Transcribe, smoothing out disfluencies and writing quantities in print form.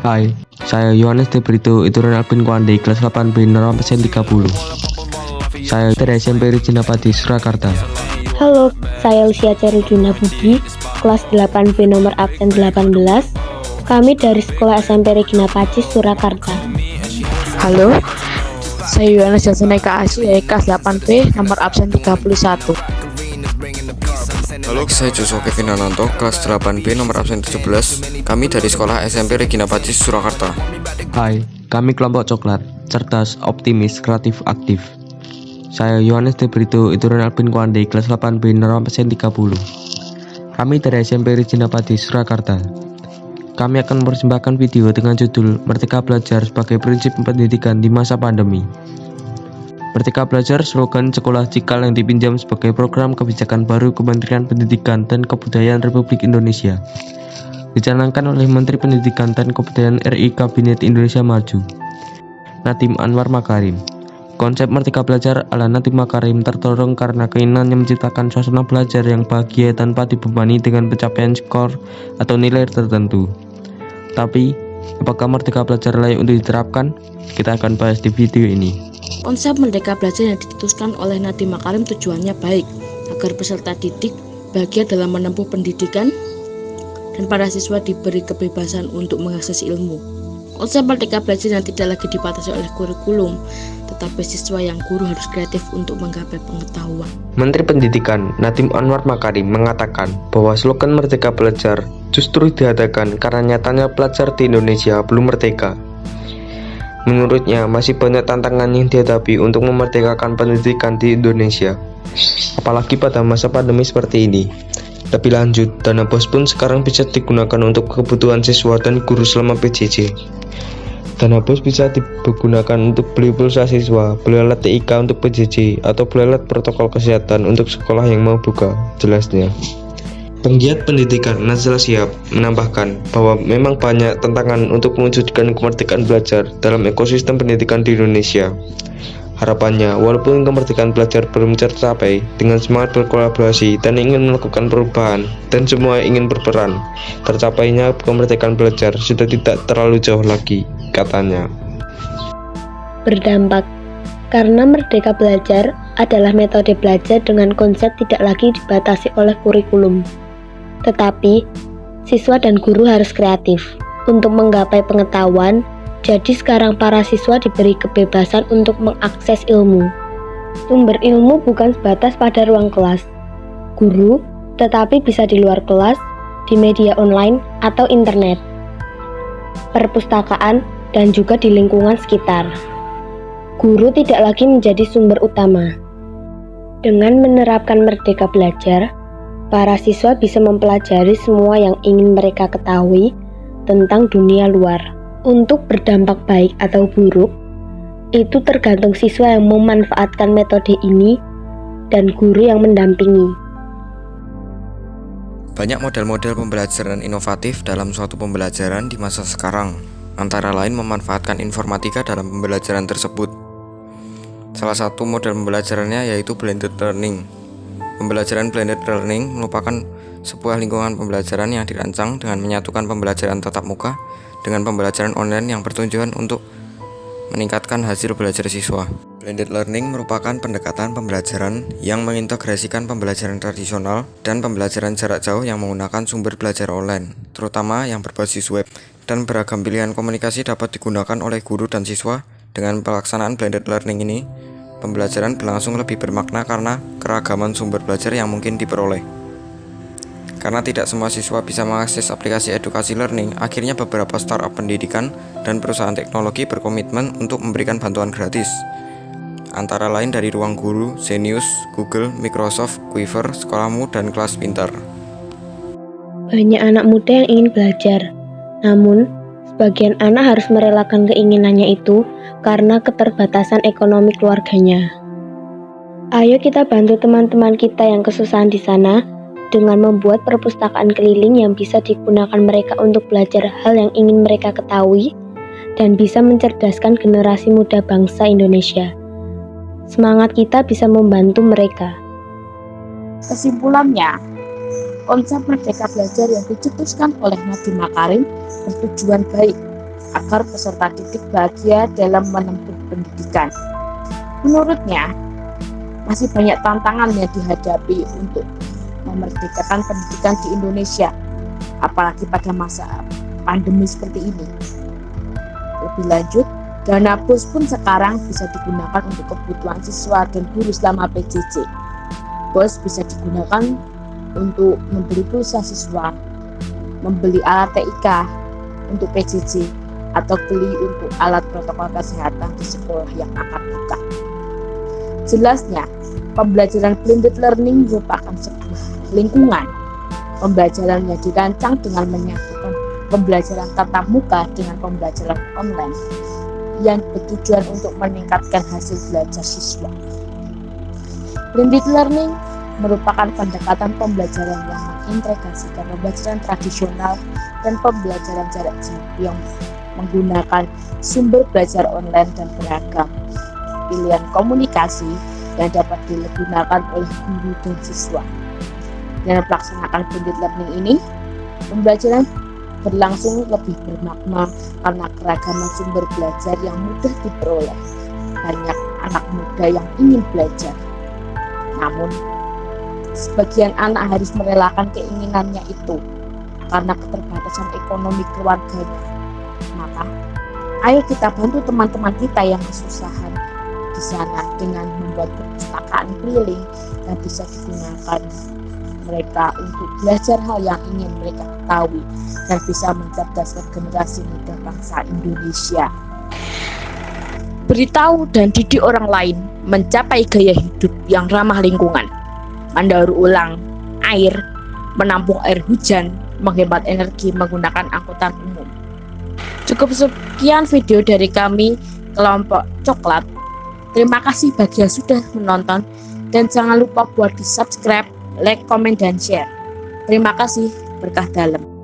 Hai, saya Yohanes de Brito, Ituran Alvin Kwande, kelas 8B, nomor absen 30. Saya dari SMP Regina Pati, Surakarta. Halo, saya Lucia Cerudina Budi, kelas 8B nomor absen 18. Kami dari Sekolah SMP Regina Pacis, Surakarta. Halo, saya Yohanes Jaseneka Asu, kelas 8B nomor absen 31. Halo, saya Joshua Kevin Ananto, kelas 8B nomor absen 17. Kami dari Sekolah SMP Regina Pacis, Surakarta. Hai, kami kelompok coklat, cerdas, optimis, kreatif, aktif. Saya Yohanes de Brito, Ituran Alvin Kwande, kelas 8B, nomor absen 30. Kami dari SMP Regina Pacis, Surakarta. Kami akan mempersembahkan video dengan judul Merdeka Belajar sebagai Prinsip Pendidikan di Masa Pandemi. Merdeka Belajar slogan sekolah cikal yang dipinjam sebagai program kebijakan baru Kementerian Pendidikan dan Kebudayaan Republik Indonesia. Dicanangkan oleh Menteri Pendidikan dan Kebudayaan RI Kabinet Indonesia Maju, Nadiem Anwar Makarim. Konsep Merdeka Belajar ala Nadiem Makarim terdorong karena keinginannya menciptakan suasana belajar yang bahagia tanpa dibebani dengan pencapaian skor atau nilai tertentu. Tapi, apakah Merdeka Belajar layak untuk diterapkan? Kita akan bahas di video ini. Konsep Merdeka Belajar yang dicetuskan oleh Nadiem Makarim tujuannya baik, agar peserta didik bahagia dalam menempuh pendidikan dan para siswa diberi kebebasan untuk mengakses ilmu. Konsep Merdeka Belajar yang tidak lagi dibatasi oleh kurikulum, tetapi siswa yang guru harus kreatif untuk menggapai pengetahuan. Menteri Pendidikan Nadiem Anwar Makarim mengatakan bahwa slogan Merdeka Belajar justru diadakan karena nyatanya pelajar di Indonesia belum merdeka. Menurutnya, masih banyak tantangan yang dihadapi untuk memerdekakan pendidikan di Indonesia, apalagi pada masa pandemi seperti ini. Lebih lanjut, dana BOS pun sekarang bisa digunakan untuk kebutuhan siswa dan guru selama PJJ. Dana BOS bisa digunakan untuk beli pulsa siswa, beli alat TIK untuk PJJ, atau beli alat protokol kesehatan untuk sekolah yang mau buka, jelasnya. Penggiat pendidikan Nazila Shihab menambahkan bahwa memang banyak tantangan untuk mewujudkan kemerdekaan belajar dalam ekosistem pendidikan di Indonesia. Harapannya, walaupun kemerdekaan belajar belum tercapai, dengan semangat berkolaborasi dan ingin melakukan perubahan, dan semua ingin berperan, tercapainya kemerdekaan belajar sudah tidak terlalu jauh lagi, katanya. Berdampak, karena Merdeka Belajar adalah metode belajar dengan konsep tidak lagi dibatasi oleh kurikulum. Tetapi, siswa dan guru harus kreatif untuk menggapai pengetahuan. Jadi sekarang para siswa diberi kebebasan untuk mengakses ilmu. Sumber ilmu bukan sebatas pada ruang kelas, guru, tetapi bisa di luar kelas, di media online atau internet, perpustakaan, dan juga di lingkungan sekitar. Guru tidak lagi menjadi sumber utama. Dengan menerapkan Merdeka Belajar, para siswa bisa mempelajari semua yang ingin mereka ketahui tentang dunia luar. Untuk berdampak baik atau buruk, itu tergantung siswa yang memanfaatkan metode ini dan guru yang mendampingi. Banyak model-model pembelajaran inovatif dalam suatu pembelajaran di masa sekarang, antara lain memanfaatkan informatika dalam pembelajaran tersebut. Salah satu model pembelajarannya yaitu blended learning. Pembelajaran blended learning merupakan sebuah lingkungan pembelajaran yang dirancang dengan menyatukan pembelajaran tatap muka dengan pembelajaran online yang bertujuan untuk meningkatkan hasil belajar siswa. Blended learning merupakan pendekatan pembelajaran yang mengintegrasikan pembelajaran tradisional dan pembelajaran jarak jauh yang menggunakan sumber belajar online, terutama yang berbasis web, dan beragam pilihan komunikasi dapat digunakan oleh guru dan siswa. Dengan pelaksanaan blended learning ini, pembelajaran berlangsung lebih bermakna karena keragaman sumber belajar yang mungkin diperoleh. Karena tidak semua siswa bisa mengakses aplikasi edukasi learning, akhirnya beberapa startup pendidikan dan perusahaan teknologi berkomitmen untuk memberikan bantuan gratis. Antara lain dari Ruang Guru, Zenius, Google, Microsoft, Quiver, Sekolahmu, dan Kelas Pintar. Banyak anak muda yang ingin belajar, namun sebagian anak harus merelakan keinginannya itu karena keterbatasan ekonomi keluarganya. Ayo kita bantu teman-teman kita yang kesusahan di sana dengan membuat perpustakaan keliling yang bisa digunakan mereka untuk belajar hal yang ingin mereka ketahui dan bisa mencerdaskan generasi muda bangsa Indonesia. Semangat kita bisa membantu mereka. Kesimpulannya, konsep Merdeka Belajar yang dicetuskan oleh Nadiem Makarim bertujuan baik agar peserta didik bahagia dalam menempuh pendidikan. Menurutnya, masih banyak tantangan yang dihadapi untuk memerdekakan pendidikan di Indonesia, apalagi pada masa pandemi seperti ini. Lebih lanjut, dana BOS pun sekarang bisa digunakan untuk kebutuhan siswa dan guru selama PJJ. BOS bisa digunakan untuk membeli pulsa siswa, membeli alat TIK untuk PJJ, atau beli untuk alat protokol kesehatan di sekolah yang akan buka. Jelasnya, pembelajaran blended learning merupakan sebuah lingkungan pembelajaran yang dirancang dengan menyatukan pembelajaran tatap muka dengan pembelajaran online yang bertujuan untuk meningkatkan hasil belajar siswa. Blended learning merupakan pendekatan pembelajaran yang mengintegrasikan pembelajaran tradisional dan pembelajaran jarak jauh yang menggunakan sumber belajar online dan beragam pilihan komunikasi yang dapat digunakan oleh guru dan siswa. Dengan melaksanakan blended learning ini, pembelajaran berlangsung lebih bermakna karena keragaman sumber belajar yang mudah diperoleh. Banyak anak muda yang ingin belajar, namun sebagian anak harus merelakan keinginannya itu karena keterbatasan ekonomi keluarganya. Maka, ayo kita bantu teman-teman kita yang kesusahan di sana dengan membuat perpustakaan keliling yang bisa digunakan mereka untuk belajar hal yang ingin mereka ketahui dan bisa mencerdaskan generasi muda bangsa Indonesia. Beritahu dan didik orang lain mencapai gaya hidup yang ramah lingkungan, mendaur ulang air, menampung air hujan, menghemat energi menggunakan angkutan umum. Cukup sekian video dari kami, kelompok coklat. Terima kasih bagi yang sudah menonton dan jangan lupa buat di subscribe, like, komen, dan share. Terima kasih, berkah dalam.